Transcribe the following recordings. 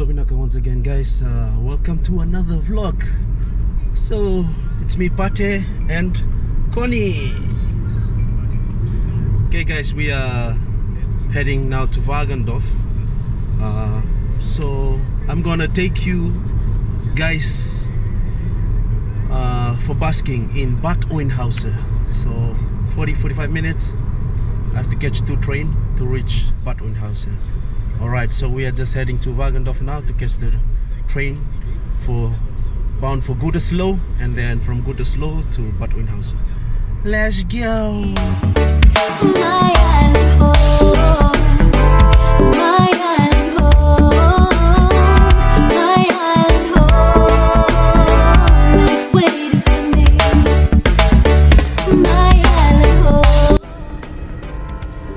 Hello Vinaka once again, guys. Welcome to another vlog. So it's me, Pate, and Connie. Okay guys, we are heading now to Wagendorf. So I'm gonna take you guys for basking in Bad Oeynhausen. So 40-45 minutes. I have to catch 2 trains to reach Bad Oeynhausen. Alright, so we are just heading to Wagendorf now to catch the train bound for Gütersloh, and then from Gütersloh to Bad Oeynhausen. Let's go!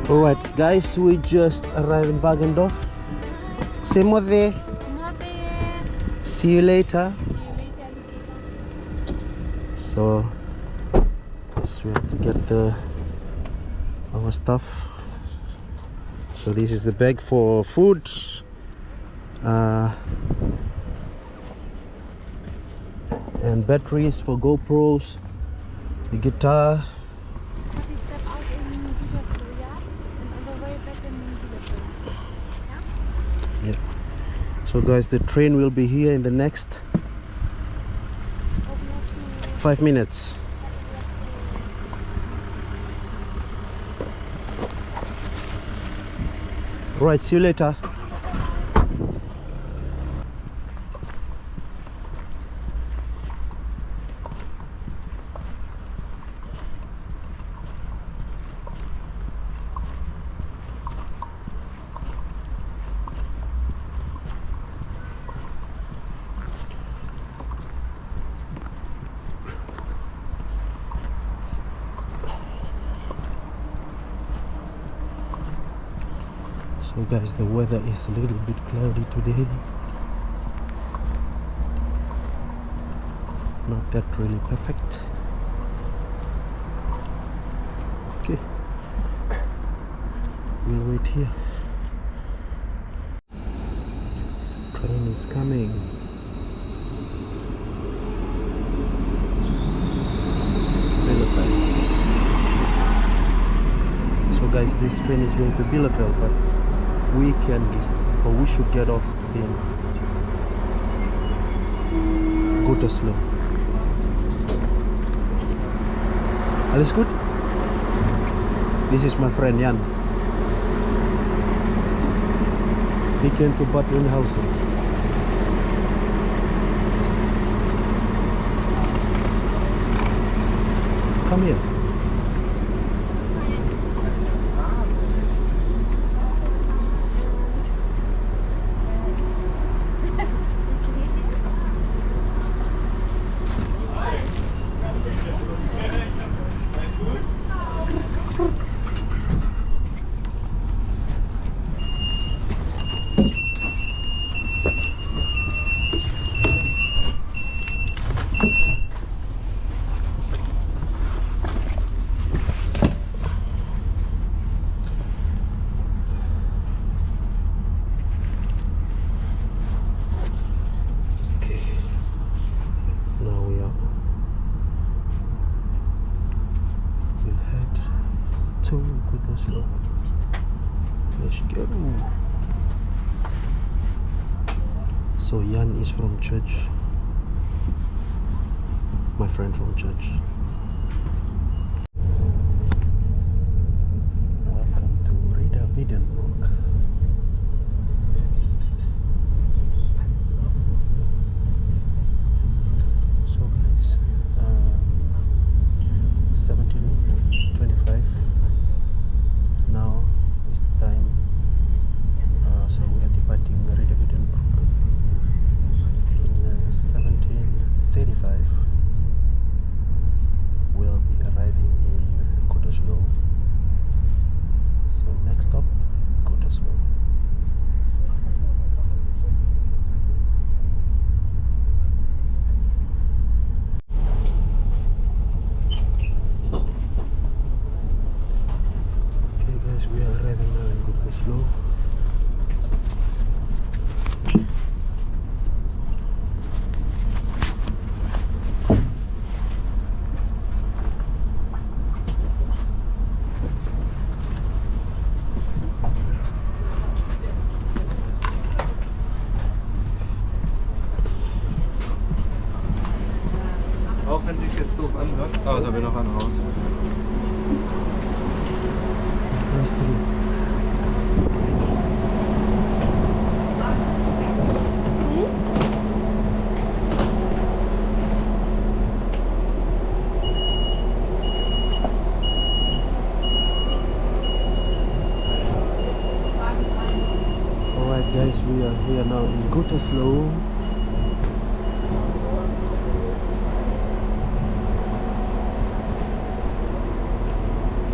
Alright guys, we just arrived in Wagendorf. Say mother. See you later. So yes, we have to get our stuff. So this is the bag for food, and batteries for GoPros, the guitar. Yeah. So guys, the train will be here in the next 5 minutes. Right, see you later. So guys, the weather is a little bit cloudy today. Not that really perfect. Okay, we'll wait here. Train is coming. Bielefeld. So guys, this train is going to Bielefeld, but we should get off in Gütersloh. Alles gut? This is my friend Jan. He came to Bad Oeynhausen. Come here. To Gütersloh. Let's go. So Jan is from church. My friend from church. Welcome to Reda Wiedenbroek. So guys, 17:25. Now is the time. So we are departing Reda Wiedenbroek in 17:35. We'll be arriving in Gütersloh. So next stop, Gütersloh. Alright guys, we are here now in Gütersloh.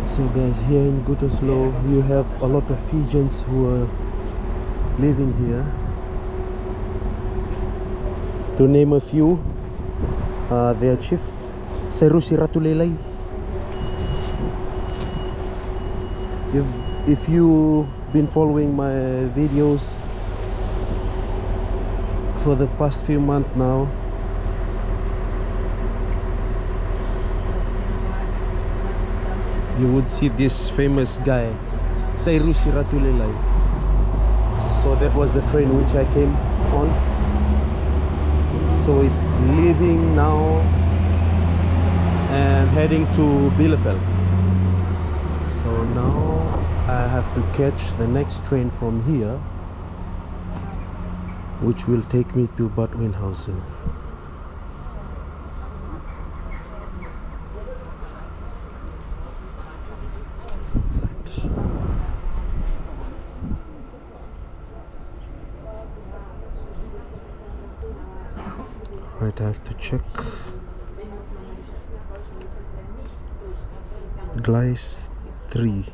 So guys, here in Gütersloh you have a lot of Fijians who are living here. To name a few, their chief, Sairusi Ratulelai. If you've been following my videos for the past few months now, you would see this famous guy, Sairusi Ratulelai. So that was the train which I came on. So it's leaving now and heading to Bielefeld. So now I have to catch the next train from here, which will take me to Bad Oeynhausen. Right, I have to check. Gleis 3.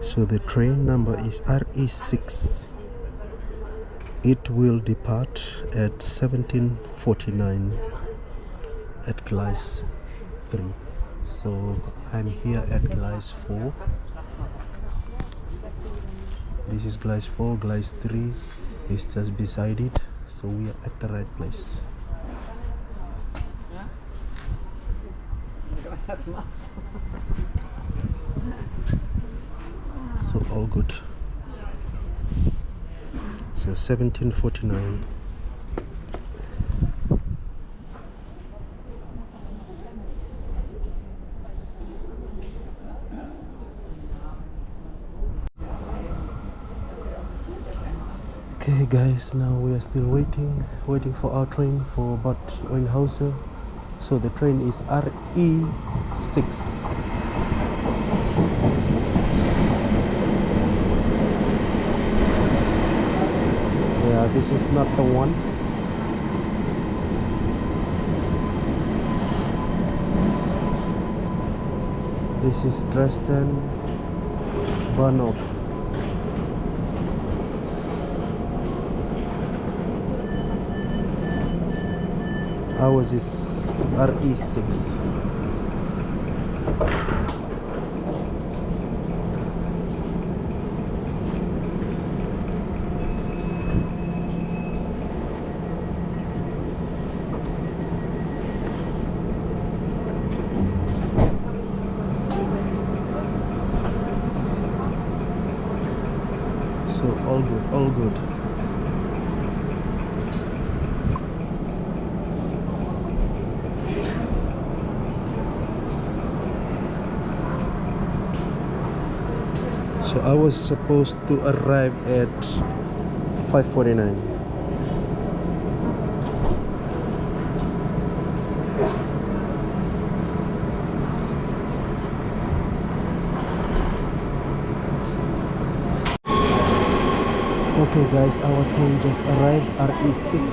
So the train number is RE6. It will depart at 17:49 at Gleis 3. So I'm here at Gleis 4. This is Gleis 4. Gleis 3 is just beside it. So we are at the right place. So all good. So 17:49. Okay guys, now we are still waiting for our train for Bad Oeynhausen. So the train is RE6. Yeah, this is not the one. This is Dresden Bahnhof. Ours is RE6. So all good, all good. So I was supposed to arrive at 5:49. Okay guys, our train just arrived, RE6.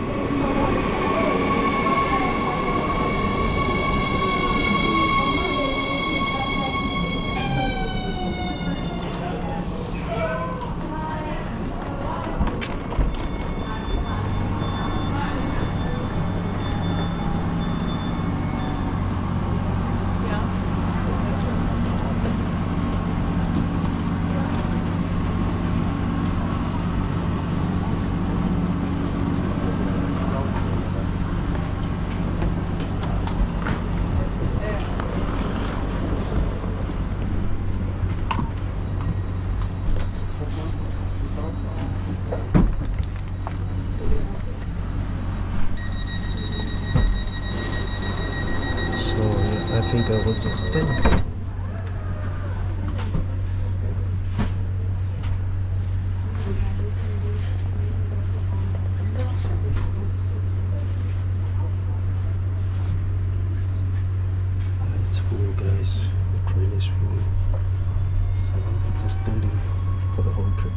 I think I will just stand. It's full guys, the train is full. So I'm just standing for the whole trip.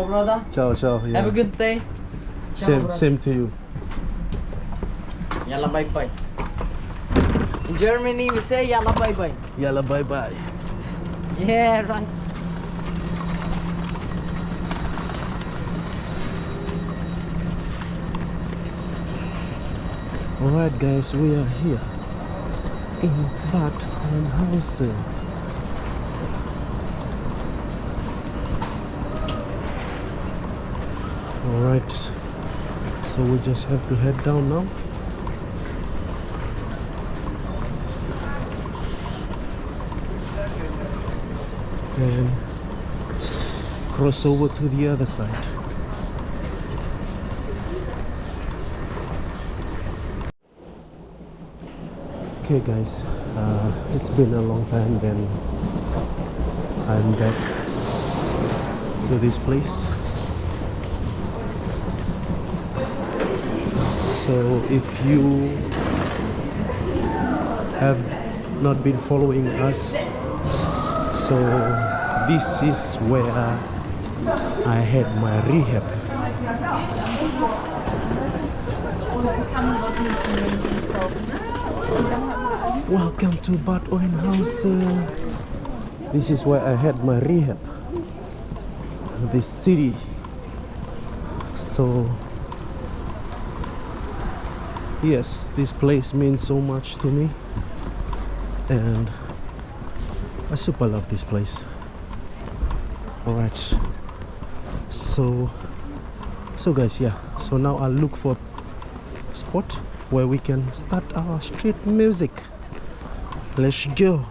Ciao, brother. Ciao, ciao. Yeah. Have a good day. Ciao, Same, brother. same to you. Yalla, bye bye. In Germany, we say yalla, bye bye. Yalla, bye bye. Yeah, right. Alright, guys, we are here in Bad Oeynhausen. Alright, so we just have to head down now. And cross over to the other side. Okay guys, it's been a long time, then I'm back to this place. So if you have not been following us, so this is where I had my rehab. Welcome to Bad Oeynhausen. This is where I had my rehab, this city. So yes, this place means so much to me, and I super love this place. Alright, so guys, yeah, so now I'll look for a spot where we can start our street music. Let's go.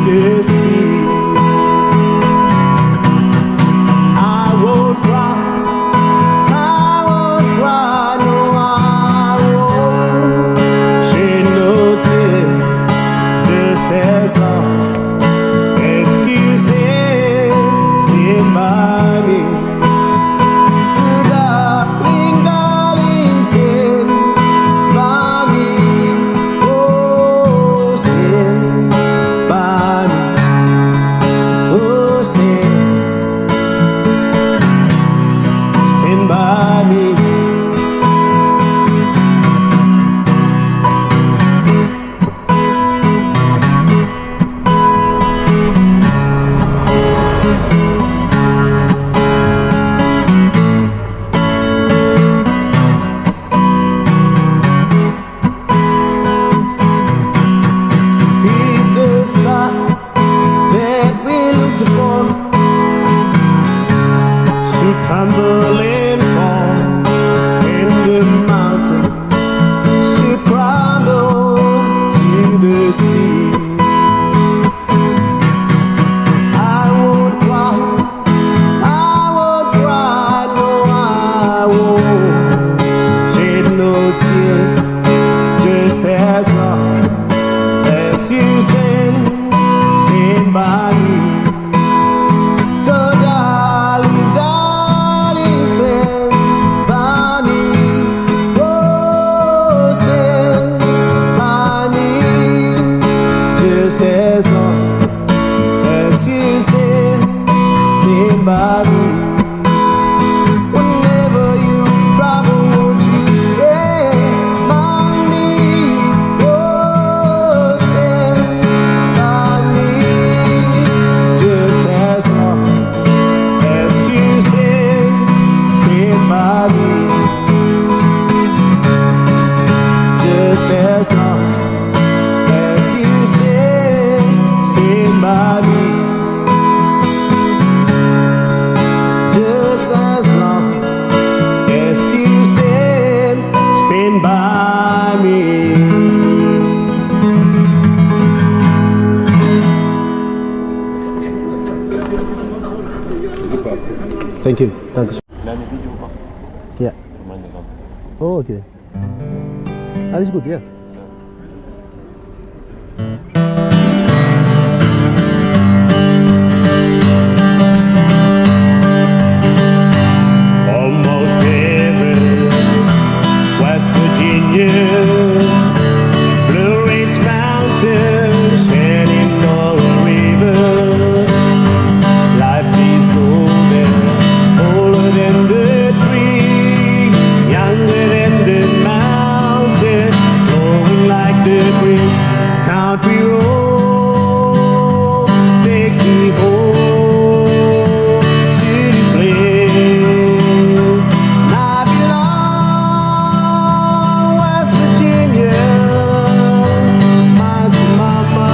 the sea. I won't cry, no, I won't shed no tears, just as long as you stand by me. So darling, darling, stand by me. Oh, stand by me. Oh, stand by me. Beneath the sky that we looked upon, should tumble and fall, and the mountain should crumble to the sea. I won't cry, no, I won't shed no tears, just as long as you stand by me. So darling, darling, stand by me. Oh, stand by me, just as long as you stand by me. Whenever you travel, won't you stand by me? Oh, stand by me, just as long as you stand by me. Just as long as you stand by me. Just as long as you stand by me. Thank you. Thanks. Video pa. Yeah. Gimana ka? Oh, okay. That is good, yeah. Almost heaven, West Virginia, Blue Ridge Mountains, Shenandoah River. Life is older than the tree, younger than the mountain, flowing like the breeze. Country roads take me home to the place I belong, West Virginia. Mountain mama,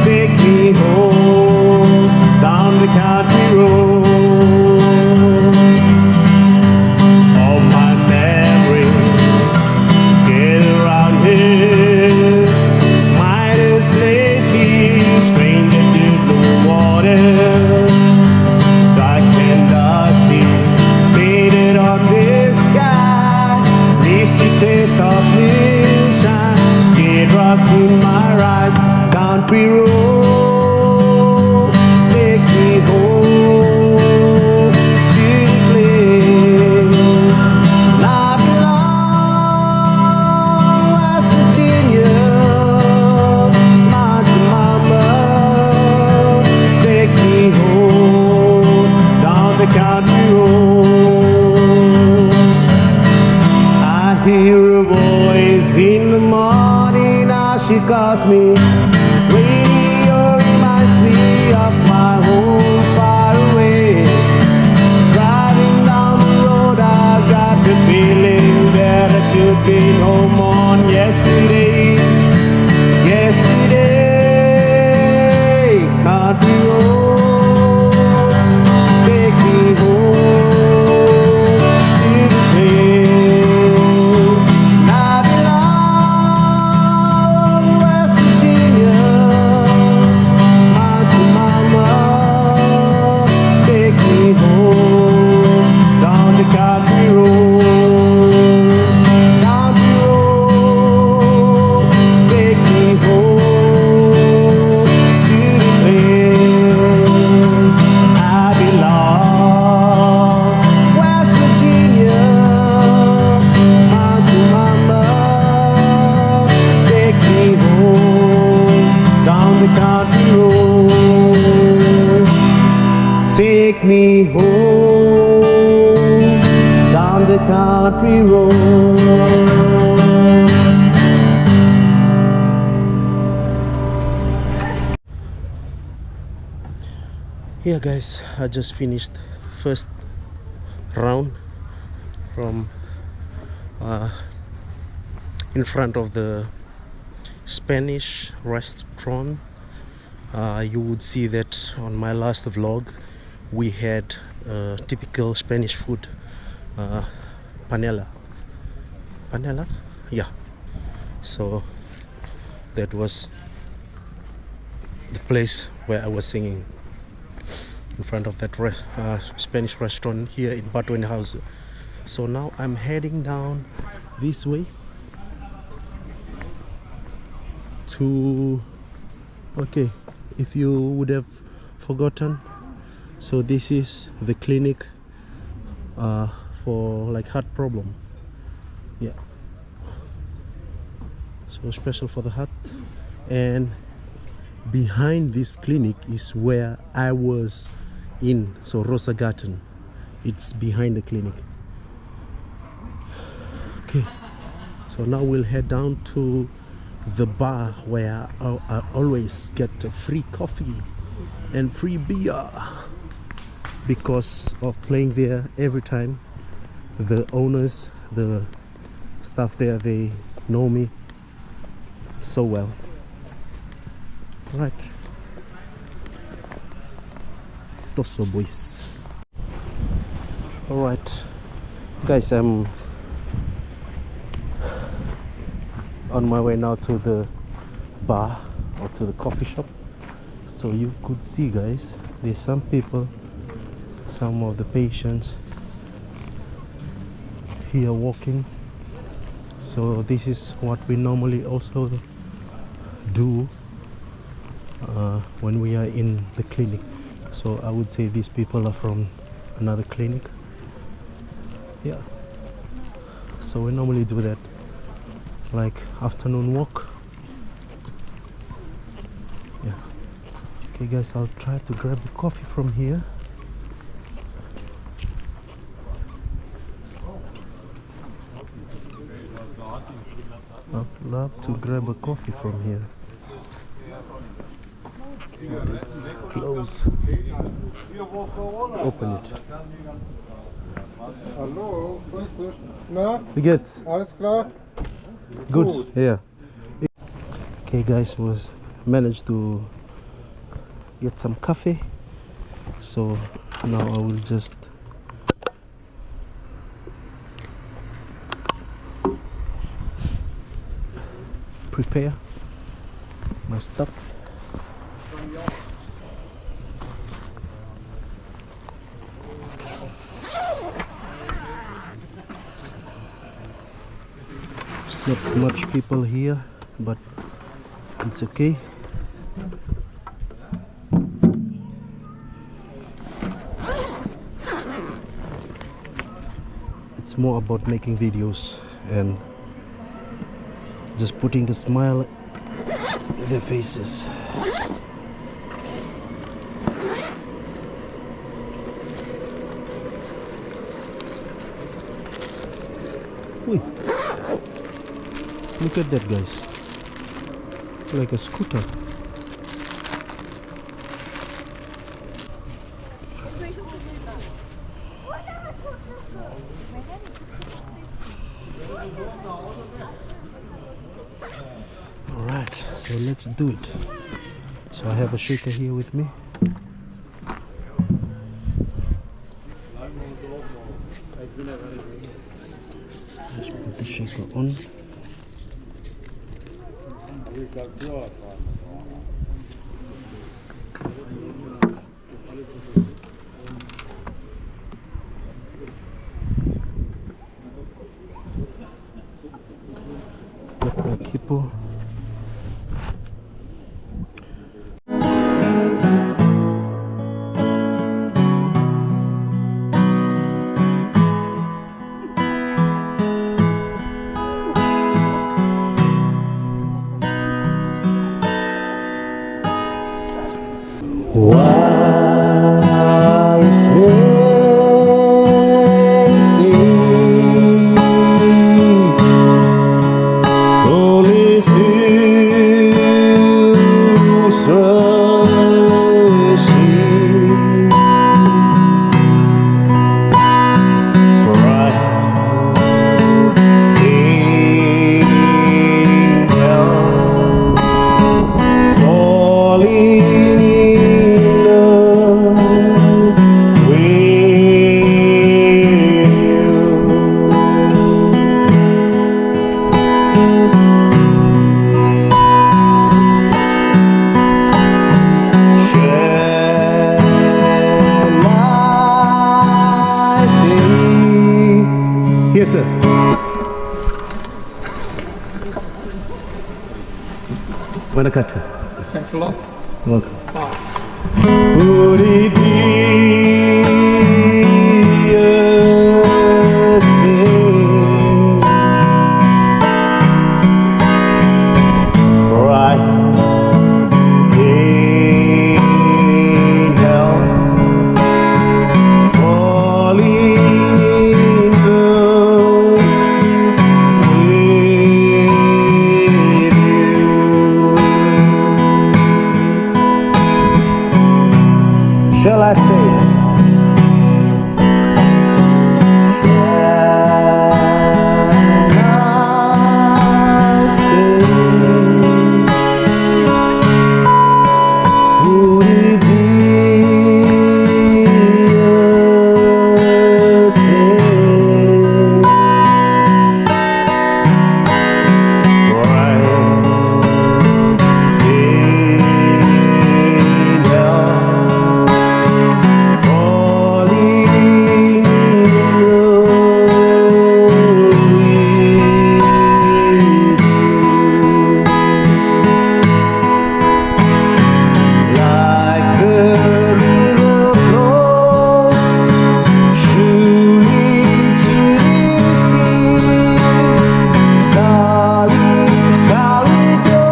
take me home down the country road. All my memories get around here. Midas lady, stranger to the water, dark and dusty, faded on the sky. Misty taste of moonshine, teardrops in my eyes. Country road, take me home to the place I belong, West Virginia. Mountain mama, take me home down the country road. I hear a voice in the morning, now she calls me. Radio reminds me of my home far away. Driving down the road, I've got the feeling that I should be home on yesterday. Yesterday, country road, take me home to the place I belong, West Virginia. country road. Take me home down the country road. Yeah guys, I just finished first round from in front of the Spanish restaurant. You would see that on my last vlog we had typical Spanish food, panela, yeah. So that was the place where I was singing, in front of that Spanish restaurant here in Bad Oeynhausen. So now I'm heading down this way to, okay, if you would have forgotten, so this is the clinic for like heart problem, yeah, so special for the heart. And behind this clinic is where I was in, so Rosengarten, it's behind the clinic. Okay, so now we'll head down to the bar where I always get a free coffee and free beer because of playing there every time. The owners, the staff there, they know me so well. Right, Tosso boys. All right, guys, I'm on my way now to the bar or to the coffee shop. So you could see, guys, there's some people, some of the patients here walking. So this is what we normally also do when we are in the clinic. So I would say these people are from another clinic, yeah. So we normally do that, like afternoon walk, yeah. Okay guys, I'll try to grab a coffee from here. I'd love to grab a coffee from here. It's close. Open it. Hallo, grüß dich. Na, Wie geht's? alles klar? Good. Yeah. Okay guys, was managed to get some coffee. So now I will just prepare my stuff. There's not much people here, but it's okay. It's more about making videos and just putting the smile in their faces. Wait. Look at that, guys. It's like a scooter. Alright, so let's do it. So I have a shaker here with me. Just put the shaker on. Got my kippo. Wise men say only fools rush in, for I ain't falling in love with you. Shall I stay? Yes, sir. Manakata. Thanks a lot. Welcome. Bye. Would it be a sin for I in hell falling in love with you? Shall I stay? Shall I stay? Would it be a sin for I in hell falling in love with you? Like the river flows surely to the sea, darling, shall we go?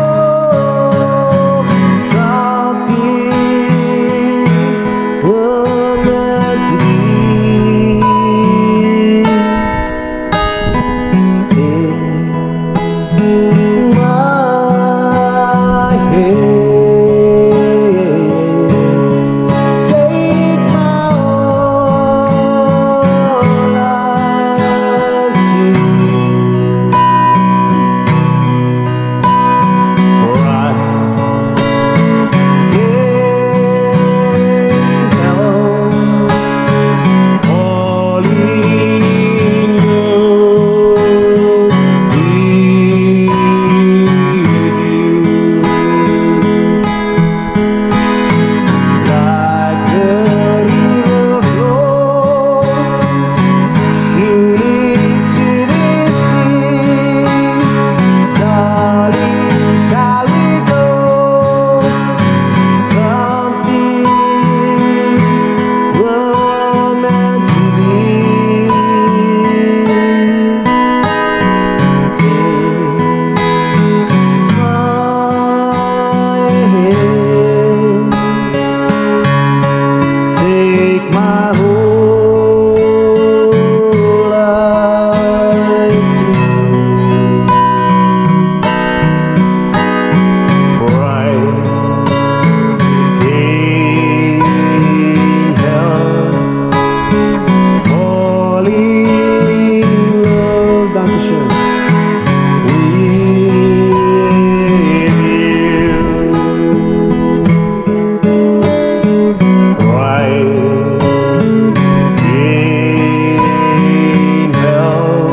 Something were meant to be. Take my hand, take my whole life too, for I can't help falling in love with you. Like the river flows surely to the sea, darling, shall we go? Something were meant to be. Take my hand, take my whole life too, for I can't help falling in love, Dankeschön, with you. For I can't help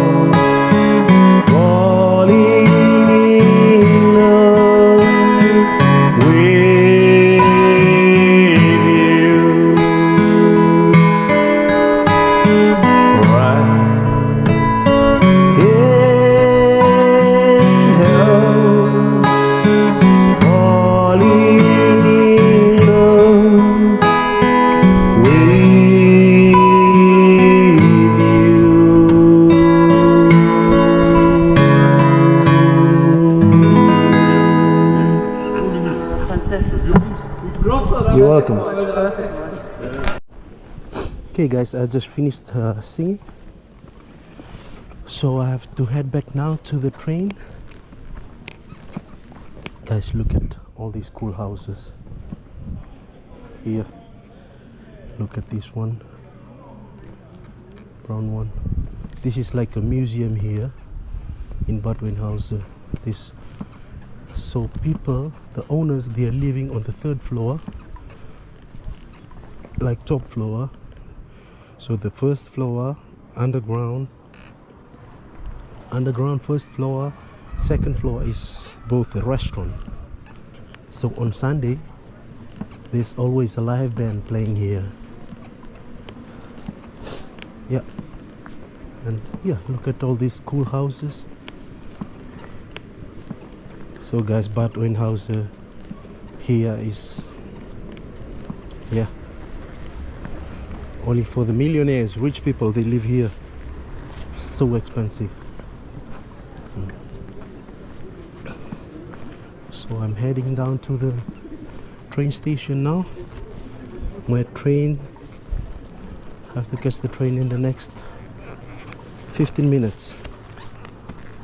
falling in love with you. For I can't help falling in love with you. Französisch. You're welcome. Okay guys, I just finished singing. So I have to head back now to the train. Guys, look at all these cool houses here. Look at this one, brown one. This is like a museum here in Bad Oeynhausen. This, so people, the owners, they are living on the third floor, like top floor. So the first floor underground, first floor, second floor is both a restaurant. So on Sunday there's always a live band playing here. Yeah, and yeah, look at all these cool houses. So guys, Bad Oeynhausen here is, yeah, only for the millionaires, rich people, they live here. So expensive. So I'm heading down to the train station now. My train, I have to catch the train in the next 15 minutes.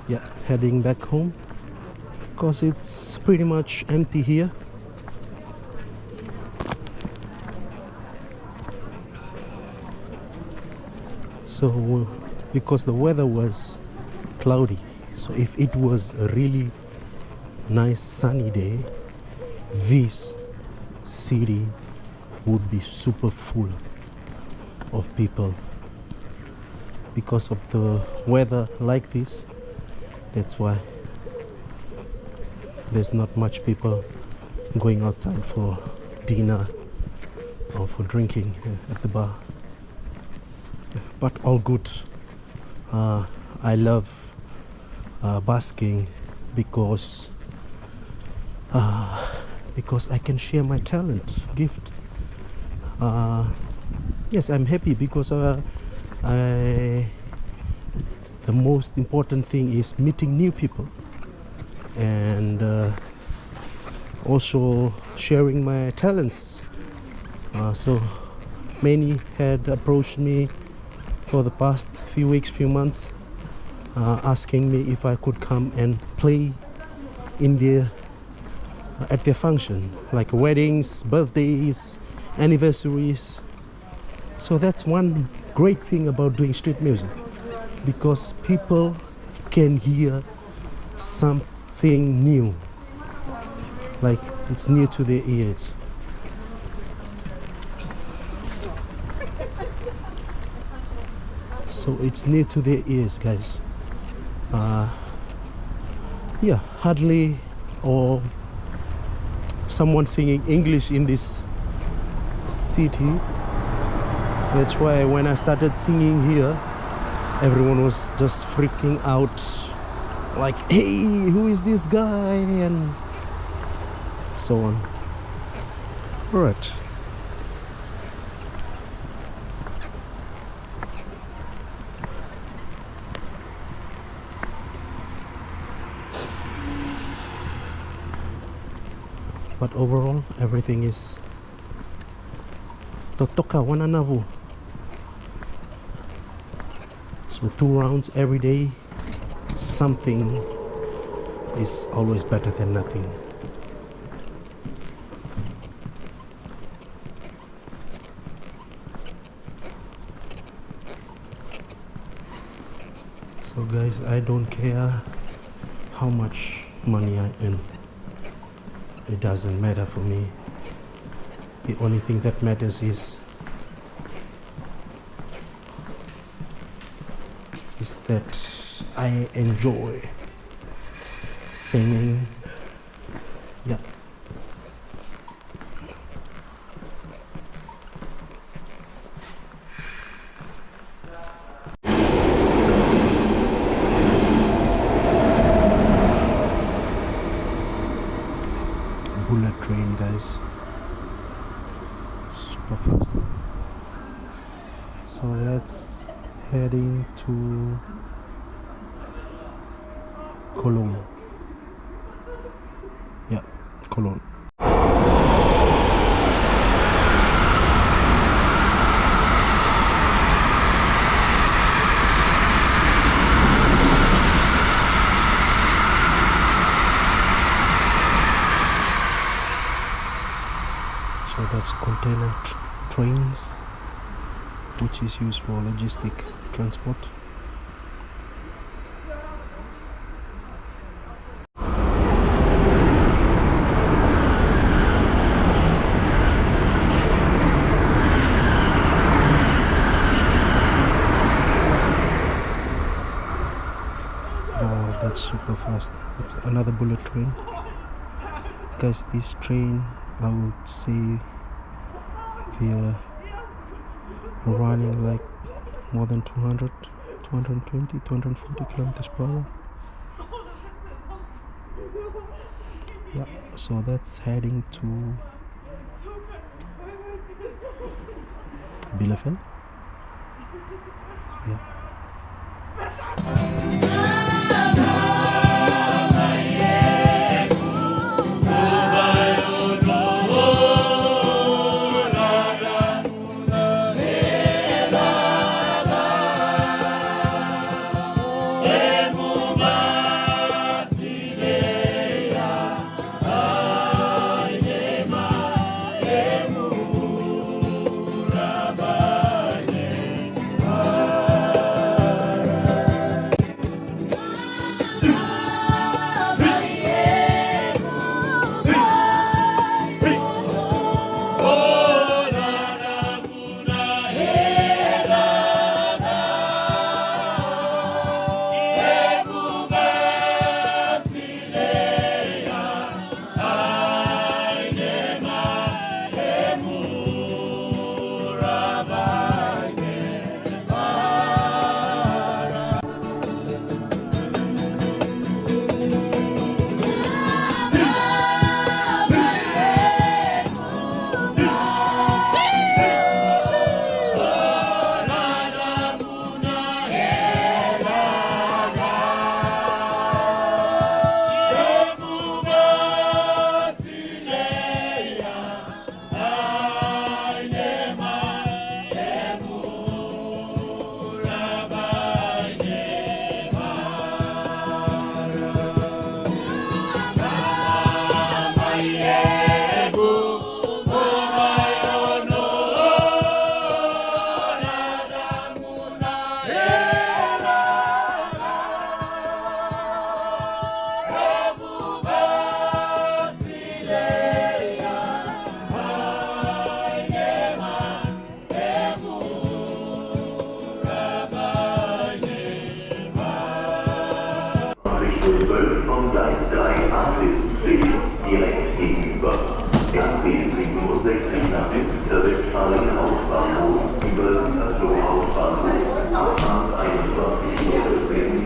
Yeah, heading back home because it's pretty much empty here. So because the weather was cloudy, so if it was a really nice sunny day, this city would be super full of people. Because of the weather like this, that's why there's not much people going outside for dinner or for drinking at the bar. But all good. I love basking because I can share my talent, gift. Yes, I'm happy because the most important thing is meeting new people and also sharing my talents. So many had approached me for the past few weeks, few months, asking me if I could come and play in at their function, like weddings, birthdays, anniversaries. So that's one great thing about doing street music, because people can hear something new, like it's new to their ears. So it's new to their ears, guys. Yeah, hardly or someone singing English in this city. That's why when I started singing here, everyone was just freaking out, like, hey, who is this guy, and so on. All right. But overall, everything is totoka wananavu. So 2 rounds every day, something is always better than nothing. So guys, I don't care how much money I earn. It doesn't matter for me. The only thing that matters is that I enjoy singing. Yeah. Bullet train, guys, super fast. So that's heading to Cologne. Yeah, Cologne. So that's container trains, which is used for logistic transport. Wow, that's super fast. It's another bullet train. Guys, this train, I would say we are running like more than 200, 220, 240 kilometers per hour. Yeah, so that's heading to Bielefeld. Yeah. Von Gleis 3a bis C direkt gegenüber. RB 67 nach der Westfalen Hauptbahnhof über Station Hauptbahnhof. Abfahrt 21 Uhr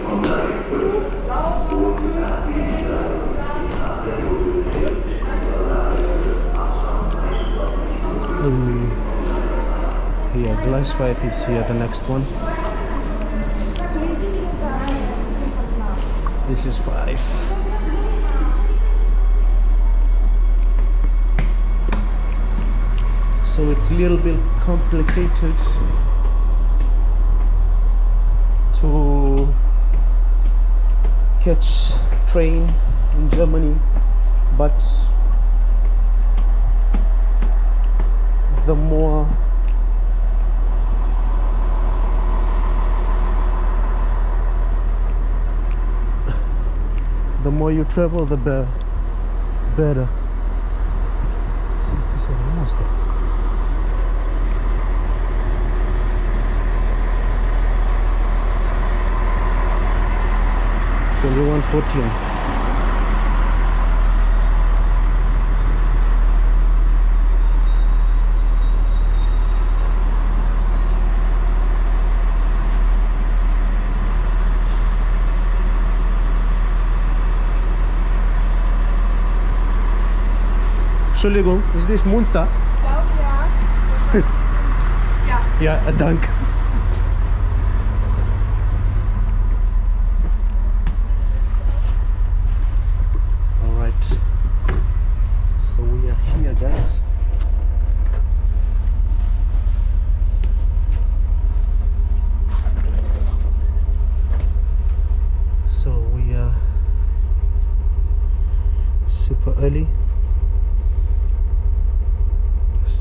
von Gleis 12. Und RB nach der Mobilität. Yeah, Gleis 5 is here, the next one. This is 5. So it's a little bit complicated to catch train in Germany, but the more you travel, the better. 67 Monster. $21.14. Entschuldigung, is this Munster? Ja. Ja. Ja, dank. Alright. So we are here, guys. So we are super early.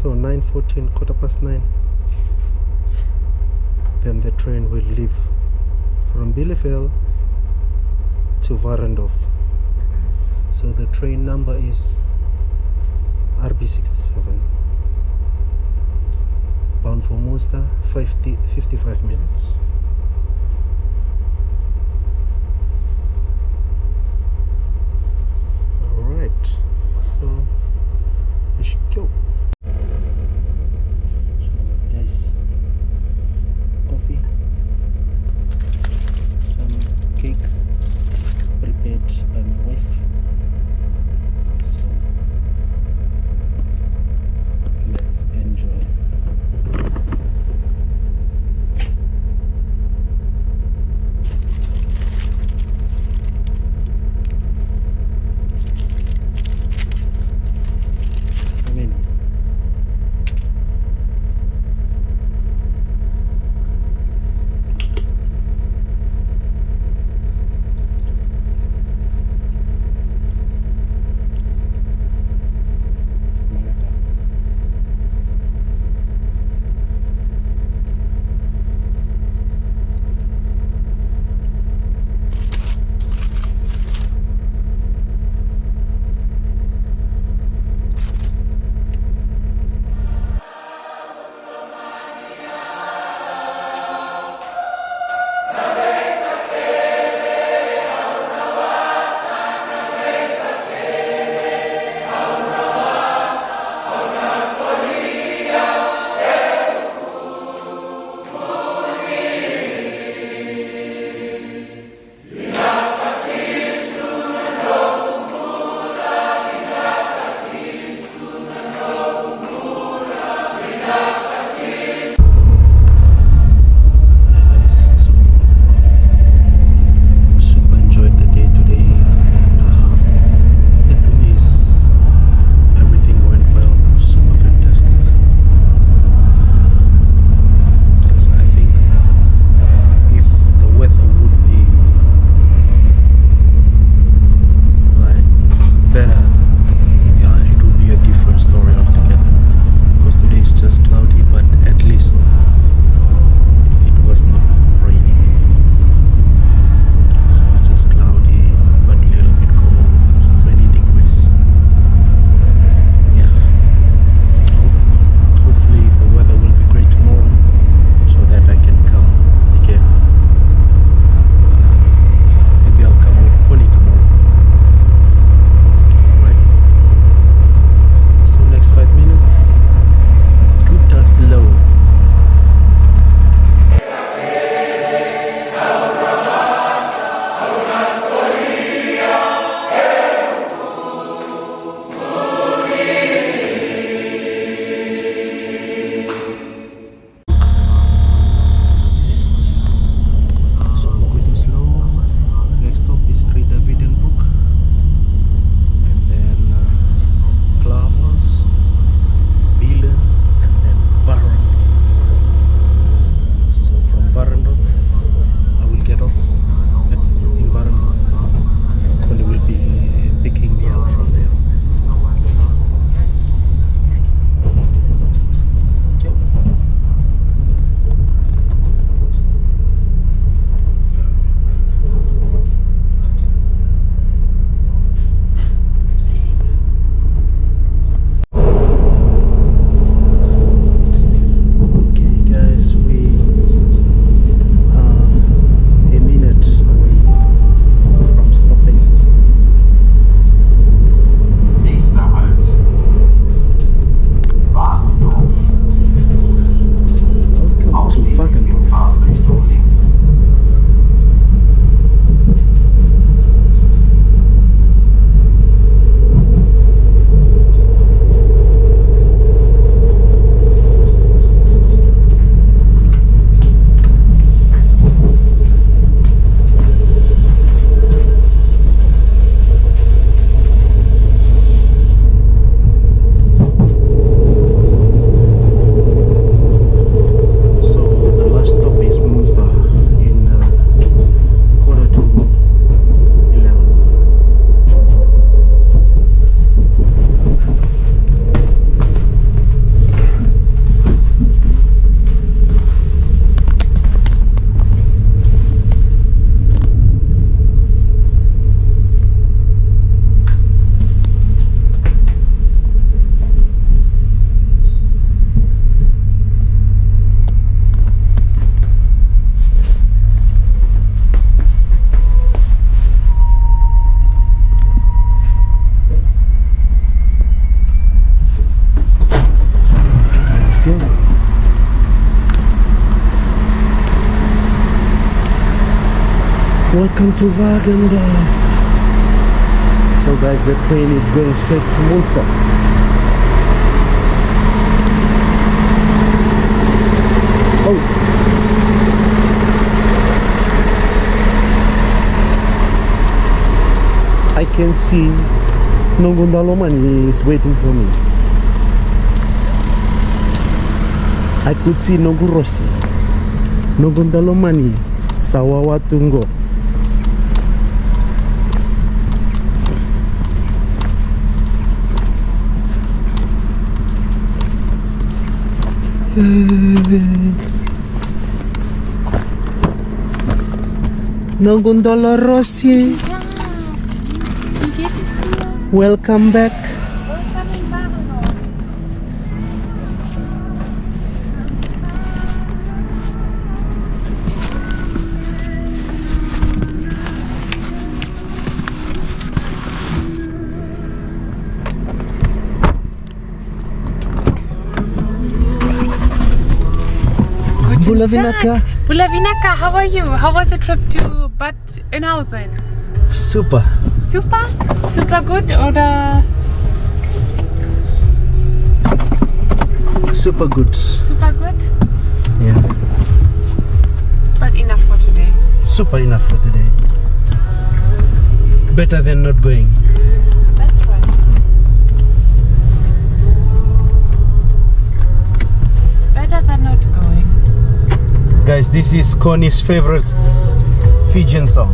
So 9:14, 9:15. Then the train will leave from Bielefeld to Warendorf. So the train number is RB67. Bound for Münster, 55 minutes. Alright, so we should go. Guys, coffee, some cake prepared by my wife. So let's enjoy. Welcome to Wagendorf. So guys, the train is going straight to Munster. Oh. I can see Nongundalomani is waiting for me. I could see Nogurossi, Nogundalomani, Sawawatungo. Nogundala Rossi. Wie geht es dir? Welcome back. Willkommen in Wagendorf. Bulavinaka. Bulavinaka, how are you? How was the trip to Bad Oeynhausen? Super. Super? Super good oder Super good. super good? Yeah. But enough for today. Super enough for today. Better than not going. That's right. Better than not going. Guys, this is Connie's favorite Fijian song.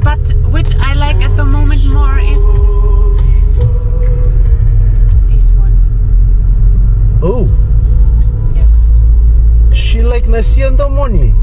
But which I like at the moment more is this one. Oh, Yes. she like Nasi and Moni.